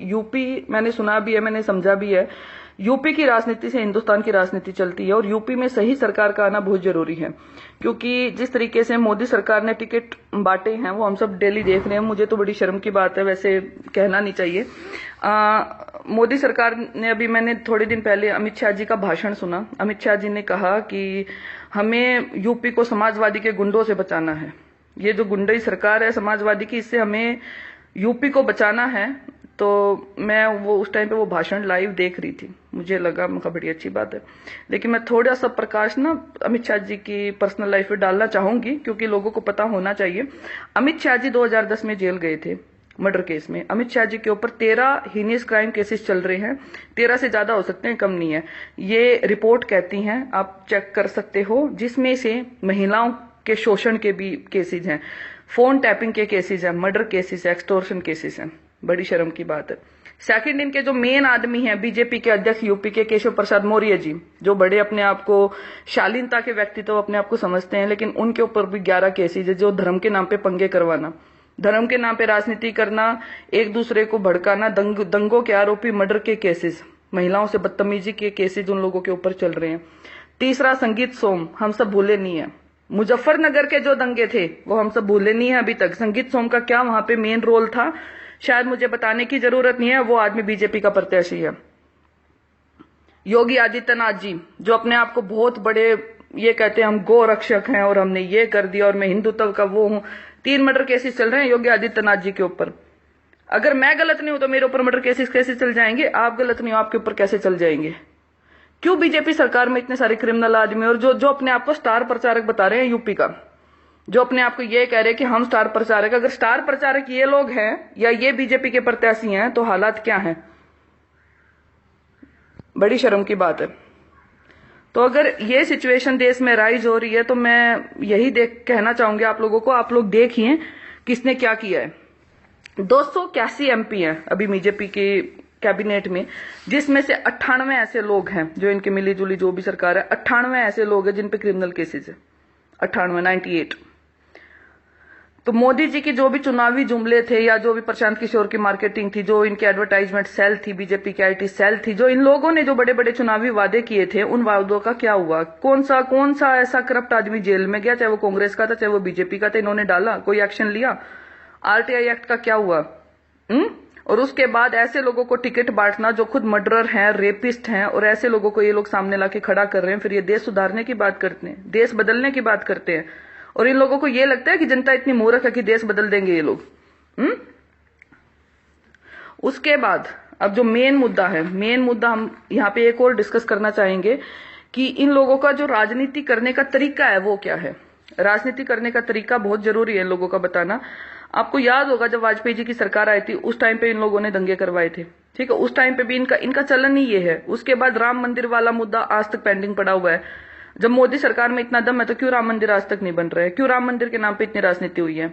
UP मैंने सुना भी है, मैंने समझा भी है, यूपी की राजनीति से हिंदुस्तान की राजनीति चलती है और यूपी में सही सरकार का आना बहुत जरूरी है, क्योंकि जिस तरीके से मोदी सरकार ने टिकट बांटे हैं वो हम सब डेली देख रहे हैं। मुझे तो बड़ी शर्म की बात है, वैसे कहना नहीं चाहिए। मोदी सरकार ने, अभी मैंने थोड़े दिन पहले अमित शाह जी का भाषण सुना। अमित शाह जी ने कहा कि हमें यूपी को समाजवादी के गुंडों से बचाना है। ये जो गुंडई सरकार है समाजवादी की, इससे हमें यूपी को बचाना है। तो मैं उस टाइम पे वो भाषण लाइव देख रही थी, मुझे लगा बड़ी अच्छी बात है। लेकिन मैं थोड़ा सा प्रकाश ना अमित शाह जी की पर्सनल लाइफ पे डालना चाहूंगी, क्योंकि लोगों को पता होना चाहिए। अमित शाह जी 2010 में जेल गए थे मर्डर केस में। अमित शाह जी के ऊपर 13 हीनियस क्राइम केसेस चल रहे हैं। 13 से ज्यादा हो सकते हैं, कम नहीं है। ये रिपोर्ट कहती है, आप चेक कर सकते हो, जिसमें से महिलाओं के शोषण के भी केसेज हैं, फोन टैपिंग के केसेज हैं, मर्डर केसेज, एक्सटोर्शन केसेज हैं। बड़ी शर्म की बात है। सेकंड, इनके जो मेन आदमी हैं बीजेपी के अध्यक्ष यूपी के केशव प्रसाद मौर्य जी, जो बड़े अपने आप को शालीनता के व्यक्तित्व तो अपने आप को समझते हैं, लेकिन उनके ऊपर भी 11 केसेज है। जो धर्म के नाम पे पंगे करवाना, धर्म के नाम पे राजनीति करना, एक दूसरे को भड़काना, दंगों के आरोपी, मर्डर के केसेस, महिलाओं से बदतमीजी के केसेज उन लोगों के ऊपर चल रहे हैं। तीसरा, संगीत सोम, हम सब भूले नहीं है। मुजफ्फरनगर के जो दंगे थे वो हम सब भूले नहीं है अभी तक। संगीत सोम का क्या वहां पे मेन रोल था, शायद मुझे बताने की जरूरत नहीं है। वो आदमी बीजेपी का प्रत्याशी है। योगी आदित्यनाथ जी, जो अपने आप को बहुत बड़े ये कहते हैं हम गौ रक्षक हैं और हमने ये कर दिया और मैं हिंदुत्व का वो हूं। 3 मर्डर केसेस चल रहे हैं योगी आदित्यनाथ जी के ऊपर। अगर मैं गलत नहीं हूं तो मेरे ऊपर मर्डर केसेस कैसे चल जाएंगे? आप गलत नहीं हो, आपके ऊपर कैसे चल जाएंगे? क्यों बीजेपी सरकार में इतने सारे क्रिमिनल आदमी और जो अपने आप को स्टार प्रचारक बता रहे हैं यूपी का, जो अपने आप को ये कह रहे हैं कि हम स्टार प्रचारक। अगर स्टार प्रचारक ये लोग हैं या ये बीजेपी के प्रत्याशी हैं तो हालात क्या हैं? बड़ी शर्म की बात है। तो अगर ये सिचुएशन देश में राइज हो रही है तो मैं यही कहना चाहूंगी आप लोगों को, आप लोग देखिए किसने क्या किया है। 281 एमपी हैं अभी बीजेपी के कैबिनेट में, जिसमें से 98 ऐसे लोग हैं जो इनके मिली जुली जो भी सरकार है, 98 ऐसे लोग हैं जिन पे क्रिमिनल केसेस है। 98 तो मोदी जी की जो भी चुनावी जुमले थे या जो भी प्रशांत किशोर की मार्केटिंग थी, जो इनकी एडवर्टाइजमेंट सेल थी, बीजेपी की आईटी सेल थी, जो इन लोगों ने जो बड़े बड़े चुनावी वादे किए थे, उन वादों का क्या हुआ? कौन सा ऐसा करप्ट आदमी जेल में गया, चाहे वो कांग्रेस का था चाहे वो बीजेपी का था? इन्होंने डाला, कोई एक्शन लिया? आरटीआई एक्ट का क्या हुआ? और उसके बाद ऐसे लोगों को टिकट बांटना जो खुद मर्डरर हैं, रेपिस्ट हैं, और ऐसे लोगों को ये लोग सामने लाके खड़ा कर रहे हैं। फिर ये देश सुधारने की बात करते हैं, देश बदलने की बात करते हैं, और इन लोगों को ये लगता है कि जनता इतनी मूर्ख है कि देश बदल देंगे ये लोग। उसके बाद अब जो मेन मुद्दा है, मेन मुद्दा हम यहाँ पे एक और डिस्कस करना चाहेंगे कि इन लोगों का जो राजनीति करने का तरीका है वो क्या है। राजनीति करने का तरीका बहुत जरूरी है इन लोगों का बताना। आपको याद होगा जब वाजपेयी जी की सरकार आई थी उस टाइम पे इन लोगों ने दंगे करवाए थे, ठीक है? उस टाइम पे भी इनका चलन ही ये है। उसके बाद राम मंदिर वाला मुद्दा आज तक पेंडिंग पड़ा हुआ है। जब मोदी सरकार में इतना दम है तो क्यों राम मंदिर आज तक नहीं बन रहा है? क्यों राम मंदिर के नाम पे इतनी राजनीति हुई है?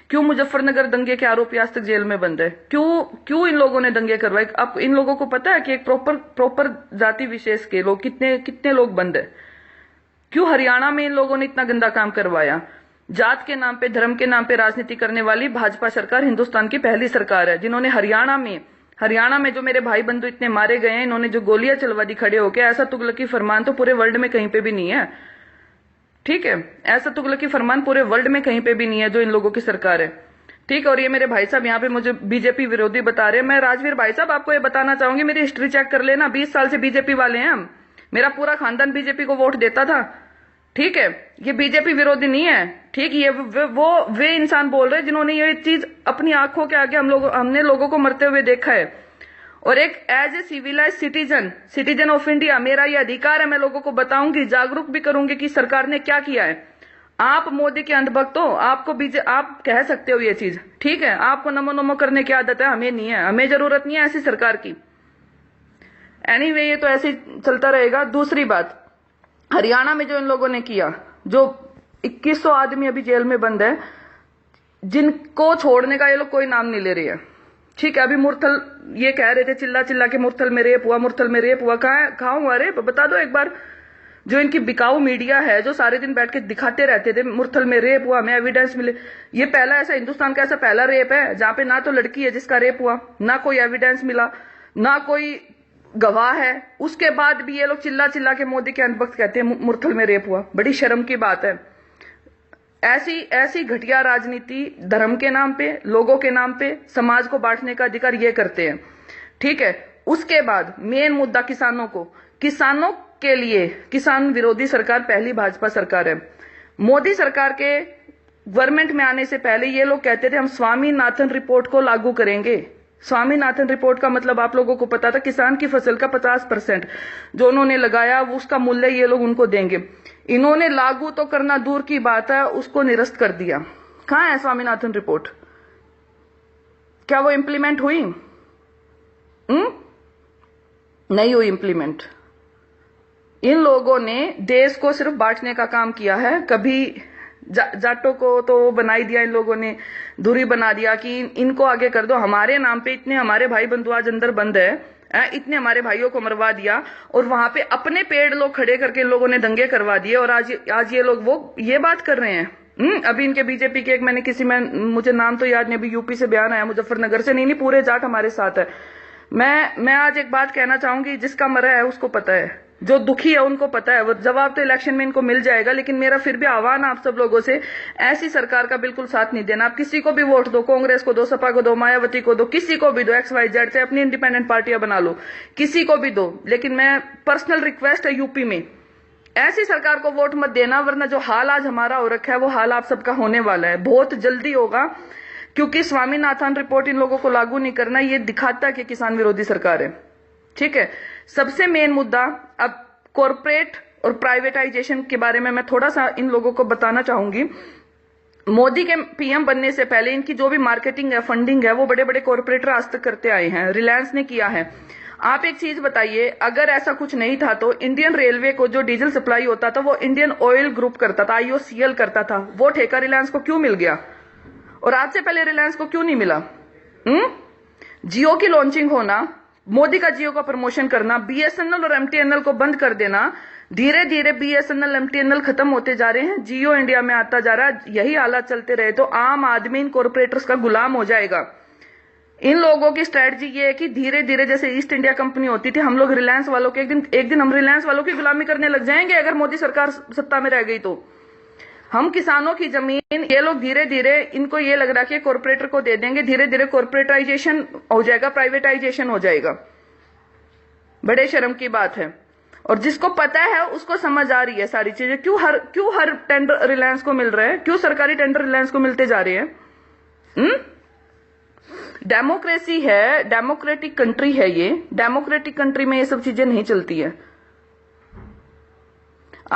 क्यों मुजफ्फरनगर दंगे के आरोपी आज तक जेल में बंद है? क्यों इन लोगों ने दंगे करवाए? अब इन लोगों को पता है कि एक प्रॉपर जाति विशेष के लोग कितने लोग बंद है? क्यों हरियाणा में इन लोगों ने इतना गंदा काम करवाया? जात के नाम पे, धर्म के नाम पे राजनीति करने वाली भाजपा सरकार हिंदुस्तान की पहली सरकार है जिन्होंने हरियाणा में जो मेरे भाई बंधु इतने मारे गए हैं, इन्होंने जो गोलियां चलवा दी खड़े होके, ऐसा तुगलकी फरमान तो पूरे वर्ल्ड में कहीं पे भी नहीं है, ठीक है? ऐसा तुगलकी फरमान पूरे वर्ल्ड में कहीं पे भी नहीं है जो इन लोगों की सरकार है, ठीक है? और ये मेरे भाई साहब यहाँ पे मुझे बीजेपी विरोधी बता रहे हैं। मैं राजवीर भाई साहब आपको ये बताना चाहूंगी, मेरी हिस्ट्री चेक कर लेना। 20 साल से बीजेपी वाले हैं हम, मेरा पूरा खानदान बीजेपी को वोट देता था, ठीक है? ये बीजेपी विरोधी नहीं है, ठीक? ये वे इंसान बोल रहे हैं जिन्होंने ये चीज अपनी आंखों के आगे हमने लोगों को मरते हुए देखा है। और एक as a civilise citizen of India मेरा ये अधिकार है, मैं लोगों को बताऊंगी, जागरूक भी करूंगी कि सरकार ने क्या किया है। आप मोदी के अंधभक्त हो, आप कह सकते हो ये चीज, ठीक है? आपको नमो नमो करने की आदत है, हमें नहीं है, हमें जरूरत नहीं है ऐसी सरकार की। एनीवे, ये तो ऐसे चलता रहेगा। दूसरी बात, हरियाणा में जो इन लोगों ने किया, जो 2100 आदमी अभी जेल में बंद है, जिनको छोड़ने का ये लोग कोई नाम नहीं ले रहे हैं, ठीक है? अभी मुरथल ये कह रहे थे चिल्ला चिल्ला के मुरथल में रेप हुआ, मुरथल में रेप हुआ। कहाँ हुआ रेप? बता दो एक बार। जो इनकी बिकाऊ मीडिया है, जो सारे दिन बैठ के दिखाते रहते थे मुरथल में रेप हुआ, हमें एविडेंस मिले। ये पहला ऐसा हिंदुस्तान का ऐसा पहला रेप है जहां पे ना तो लड़की है जिसका रेप हुआ, ना कोई एविडेंस मिला, ना कोई गवाह है। उसके बाद भी ये लोग चिल्ला चिल्ला के मोदी के अंधभक्त कहते हैं मुरथल में रेप हुआ। बड़ी शर्म की बात है। ऐसी घटिया राजनीति धर्म के नाम पे, लोगों के नाम पे, समाज को बांटने का अधिकार ये करते हैं। ठीक है, उसके बाद मेन मुद्दा किसानों के लिए किसान विरोधी सरकार पहली भाजपा सरकार है। मोदी सरकार के गवर्नमेंट में आने से पहले ये लोग कहते थे हम स्वामीनाथन रिपोर्ट को लागू करेंगे। स्वामीनाथन रिपोर्ट का मतलब आप लोगों को पता था, किसान की फसल का 50% जो उन्होंने लगाया उसका मूल्य ये लोग उनको देंगे। इन्होंने लागू तो करना दूर की बात है, उसको निरस्त कर दिया। कहां है स्वामीनाथन रिपोर्ट? क्या वो इंप्लीमेंट हुई? नहीं हुई इंप्लीमेंट। इन लोगों ने देश को सिर्फ बांटने का काम किया है। कभी जाटों को तो बना ही दिया इन लोगों ने, दूरी बना दिया कि इनको आगे कर दो, हमारे नाम पे इतने हमारे भाई बंधु आज अंदर बंद है, इतने हमारे भाइयों को मरवा दिया। और वहां पे अपने पेड़ लोग खड़े करके इन लोगों ने दंगे करवा दिए। और आज ये लोग ये बात कर रहे हैं। अभी इनके बीजेपी के एक मैंने मुझे नाम तो याद नहीं, अभी यूपी से बयान आया, मुजफ्फरनगर से, नहीं पूरे जाट हमारे साथ है। मैं आज एक बात कहना चाहूंगी, जिसका मरा है उसको पता है, जो दुखी है उनको पता है। वो जवाब तो इलेक्शन में इनको मिल जाएगा। लेकिन मेरा फिर भी आह्वान आप सब लोगों से, ऐसी सरकार का बिल्कुल साथ नहीं देना। आप किसी को भी वोट दो, कांग्रेस को दो, सपा को दो, मायावती को दो, किसी को भी दो, XYZ से अपनी इंडिपेंडेंट पार्टियां बना लो, किसी को भी दो। लेकिन मैं पर्सनल रिक्वेस्ट है, यूपी में ऐसी सरकार को वोट मत देना, वरना जो हाल आज हमारा हो रखा है वो हाल आप सबका होने वाला है, बहुत जल्दी होगा। क्योंकि स्वामीनाथन रिपोर्ट इन लोगों को लागू नहीं करना, ये दिखाता है कि किसान विरोधी सरकार है। ठीक है, सबसे मेन मुद्दा अब कॉर्पोरेट और प्राइवेटाइजेशन के बारे में मैं थोड़ा सा इन लोगों को बताना चाहूंगी। मोदी के पीएम बनने से पहले इनकी जो भी मार्केटिंग है, फंडिंग है, वो बड़े बड़े कॉर्पोरेटर आज तक करते आए हैं। रिलायंस ने किया है। आप एक चीज बताइए, अगर ऐसा कुछ नहीं था तो इंडियन रेलवे को जो डीजल सप्लाई होता था वो इंडियन ऑयल ग्रुप करता था, IOCL करता था। वो ठेका रिलायंस को क्यों मिल गया? और आज से पहले रिलायंस को क्यों नहीं मिला? जियो की लॉन्चिंग होना, मोदी का जियो का प्रमोशन करना, BSNL और MTNL को बंद कर देना, धीरे धीरे BSNL MTNL खत्म होते जा रहे हैं, जियो इंडिया में आता जा रहा है। यही हालात चलते रहे तो आम आदमी इन कॉर्पोरेटर्स का गुलाम हो जाएगा। इन लोगों की स्ट्रेटजी ये है कि धीरे धीरे, जैसे ईस्ट इंडिया कंपनी होती थी, हम लोग रिलायंस वालों के एक दिन हम रिलायंस वालों की गुलामी करने लग जाएंगे अगर मोदी सरकार सत्ता में रह गई तो। हम किसानों की जमीन ये लोग धीरे धीरे, इनको ये लग रहा है कि कॉर्पोरेटर को दे देंगे, धीरे धीरे कॉर्पोरेटाइजेशन हो जाएगा, प्राइवेटाइजेशन हो जाएगा। बड़े शर्म की बात है। और जिसको पता है उसको समझ आ रही है सारी चीजें। क्यों हर टेंडर रिलायंस को मिल रहे हैं? क्यों सरकारी टेंडर रिलायंस को मिलते जा रहे हैं? डेमोक्रेसी है, डेमोक्रेटिक कंट्री है ये। डेमोक्रेटिक कंट्री में ये सब चीजें नहीं चलती है।